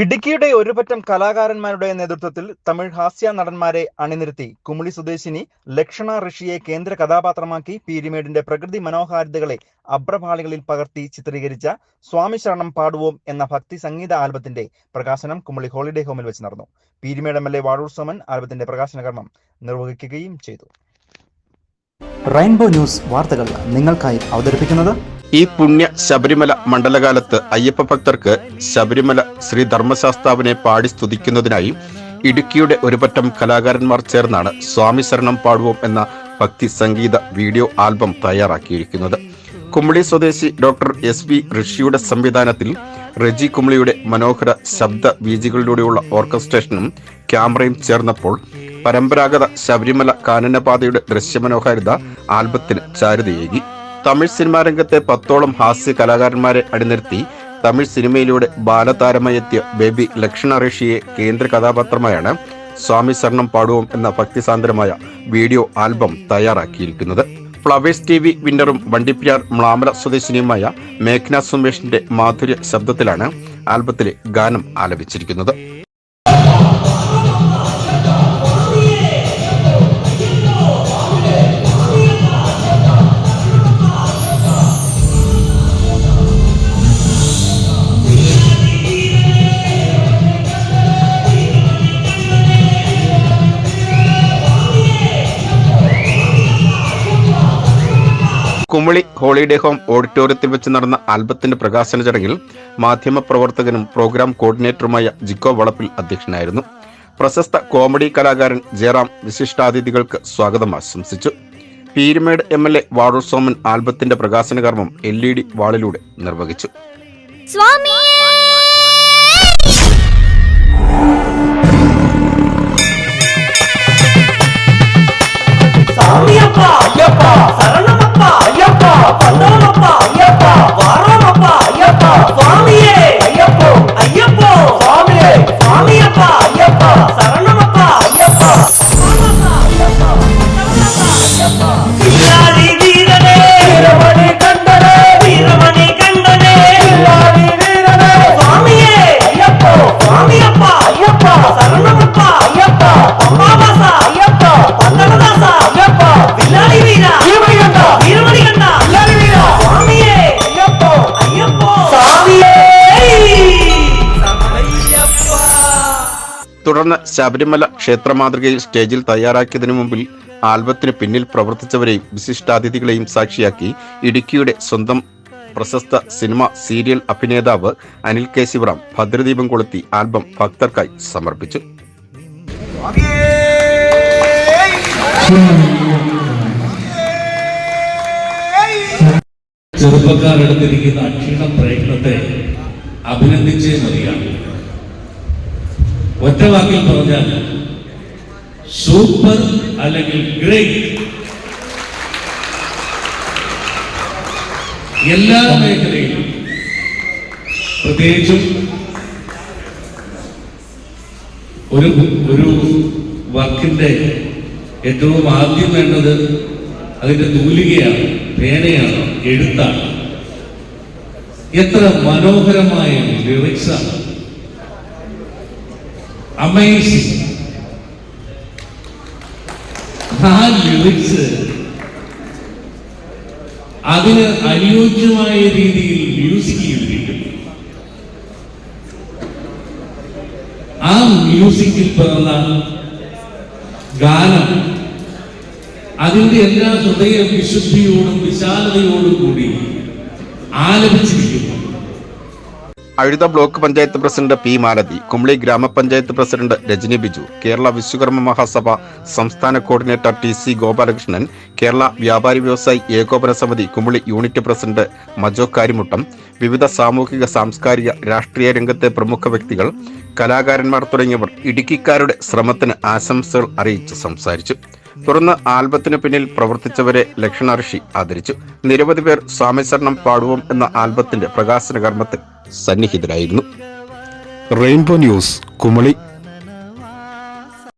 ഇടുക്കിയുടെ ഒരുപറ്റം കലാകാരന്മാരുടെ നേതൃത്വത്തിൽ തമിഴ് ഹാസ്യ നടന്മാരെ അണിനിരത്തി കുമളി സ്വദേശിനി ലക്ഷണ ഋഷിയെ കേന്ദ്ര കഥാപാത്രമാക്കി പീരുമേടിന്റെ പ്രകൃതി മനോഹാരിതകളെ അഭ്രപാളികളിൽ പകർത്തി ചിത്രീകരിച്ച സ്വാമി ശരണം പാടുവോം എന്ന ഭക്തി സംഗീത ആൽബത്തിന്റെ പ്രകാശനം കുമളി ഹോളിഡേ ഹോമിൽ വെച്ച് നടന്നു. പീരുമേട് MLA വാഴൂർ സോമൻ ആൽബത്തിന്റെ പ്രകാശന കർമ്മം നിർവഹിക്കുകയും ചെയ്തു. റെയിൻബോ ന്യൂസ് വാർത്തകൾ നിങ്ങൾക്കായി അവതരിപ്പിക്കുന്നത് ഈ പുണ്യ ശബരിമല മണ്ഡലകാലത്ത് അയ്യപ്പ ഭക്തർക്ക് ശബരിമല ശ്രീ ധർമ്മശാസ്താവിനെ പാടി സ്തുതിക്കുന്നതിനായി ഇടുക്കിയുടെ ഒരുപറ്റം കലാകാരന്മാർ ചേർന്നാണ് സ്വാമി ശരണം പാടുവോം എന്ന ഭക്തി സംഗീത വീഡിയോ ആൽബം തയ്യാറാക്കിയിരിക്കുന്നത്. കുമളി സ്വദേശി ഡോക്ടർ SV ഋഷിയുടെ സംവിധാനത്തിൽ റെജി കുമളിയുടെ മനോഹര ശബ്ദ വീജികളിലൂടെയുള്ള ഓർക്കസ്ട്രേഷനും ക്യാമറയും ചേർന്നപ്പോൾ പരമ്പരാഗത ശബരിമല കാനനപാതയുടെ ദൃശ്യമനോഹാരിത ആൽബത്തിന് ചാരുതയേകി. തമിഴ് സിനിമാ രംഗത്തെ 10ഓളം ഹാസ്യ കലാകാരന്മാരെ അണിനിരത്തി തമിഴ് സിനിമയിലൂടെ ബാലതാരമായെത്തിയ ബേബി ലക്ഷണ ഋഷിയെ കേന്ദ്ര കഥാപാത്രമായാണ് സ്വാമി ശരണം പാടുവോം എന്ന ഭക്തിസാന്ദ്രമായ വീഡിയോ ആൽബം തയ്യാറാക്കിയിരിക്കുന്നത്. ഫ്ലവേഴ്സ് TV വിന്നറും വണ്ടിപ്പെരിയാർ മ്ലാമല സ്വദേശിനിയുമായ മേഘ്ന സുമേഷിന്റെ മാധുര്യ ശബ്ദത്തിലാണ് ആൽബത്തിലെ ഗാനം ആലപിച്ചിരിക്കുന്നത്. കുമളി ഹോളിഡേ ഹോം ഓഡിറ്റോറിയത്തിൽ വെച്ച് നടന്ന ആൽബത്തിന്റെ പ്രകാശന ചടങ്ങിൽ മാധ്യമപ്രവർത്തകനും പ്രോഗ്രാം കോർഡിനേറ്ററുമായ ജിക്കോ വളപ്പിൽ അധ്യക്ഷനായിരുന്നു. പ്രശസ്ത കോമഡി കലാകാരൻ ജയറാം വിശിഷ്ടാതിഥികൾക്ക് സ്വാഗതം ആശംസിച്ചു. പീരുമേട് MLA വാഴൂർ സോമൻ ആൽബത്തിന്റെ പ്രകാശന കർമ്മം LED വാളിലൂടെ നിർവഹിച്ചു. തുടർന്ന് ശബരിമല ക്ഷേത്ര മാതൃകയിൽ സ്റ്റേജിൽ തയ്യാറാക്കിയതിനു മുമ്പിൽ ആൽബത്തിന് പിന്നിൽ പ്രവർത്തിച്ചവരെയും വിശിഷ്ടാതിഥികളെയും സാക്ഷിയാക്കി ഇടുക്കിയുടെ സ്വന്തം പ്രശസ്ത സിനിമ സീരിയൽ അഭിനേതാവ് അനിൽ K. ശിവറാം ഭദ്രദീപം കൊളുത്തി ആൽബം ഭക്തർക്കായി സമർപ്പിച്ചു. ചെറുപ്പക്കാരെടുത്തിരിക്കുന്ന അക്ഷീണ പ്രയത്നത്തെ അഭിനന്ദിച്ചേ മതിയാണ്. ഒറ്റ വാക്കിൽ പറഞ്ഞാൽ സൂപ്പർ അല്ലെങ്കിൽ ഗ്രേറ്റ്. എല്ലാ മേഖലയിലും പ്രത്യേകിച്ചും ഒരു വർക്കിന്റെ ഏറ്റവും ആദ്യം വേണ്ടത് അതിന്റെ തൂലികയാണ്, പേനയാണ്, എഴുത്താണ്. എത്ര മനോഹരമായ ലിറിക്സാണ്, അമേസിംഗ്. ആ ലിറിക്സ് അതിന് അനുയോജ്യമായ രീതിയിൽ മ്യൂസിക് ചെയ്തിരിക്കുന്നു. ആ മ്യൂസിക്കിൽ പിറന്ന ഗാനം അതിന്റെ എല്ലാ ഹൃദയ വിശുദ്ധിയോടും വിശാലതയോടും കൂടി ആലപിച്ചിരിക്കുന്നു. Azhutha block panchayat president P. Malathi, Kumily ഗ്രാമപഞ്ചായത്ത് പ്രസിഡന്റ് രജനി ബിജു, കേരള വിശ്വകർമ്മ മഹാസഭ സംസ്ഥാന coordinator TC Gopalakrishnan, Kerala Vyapari Vyavasayi Ekopana Samithi Kumily unit president Majo Karimuttam, വിവിധ സാമൂഹിക സാംസ്കാരിക രാഷ്ട്രീയ രംഗത്തെ പ്രമുഖ വ്യക്തികൾ, കലാകാരന്മാർ തുടങ്ങിയവർ ഇടുക്കിക്കാരുടെ ശ്രമത്തിന് ആശംസകൾ അറിയിച്ച് സംസാരിച്ചു. തുടർന്ന് ആൽബത്തിന് പിന്നിൽ പ്രവർത്തിച്ചവരെ ലക്ഷണ ഋഷി ആദരിച്ചു. നിരവധി പേർ സ്വാമി ശരണം പാടുവോം എന്ന ആൽബത്തിന്റെ പ്രകാശന കർമ്മത്തിൽ സന്നിഹിതരായിരുന്നു. Rainbow news Kumily.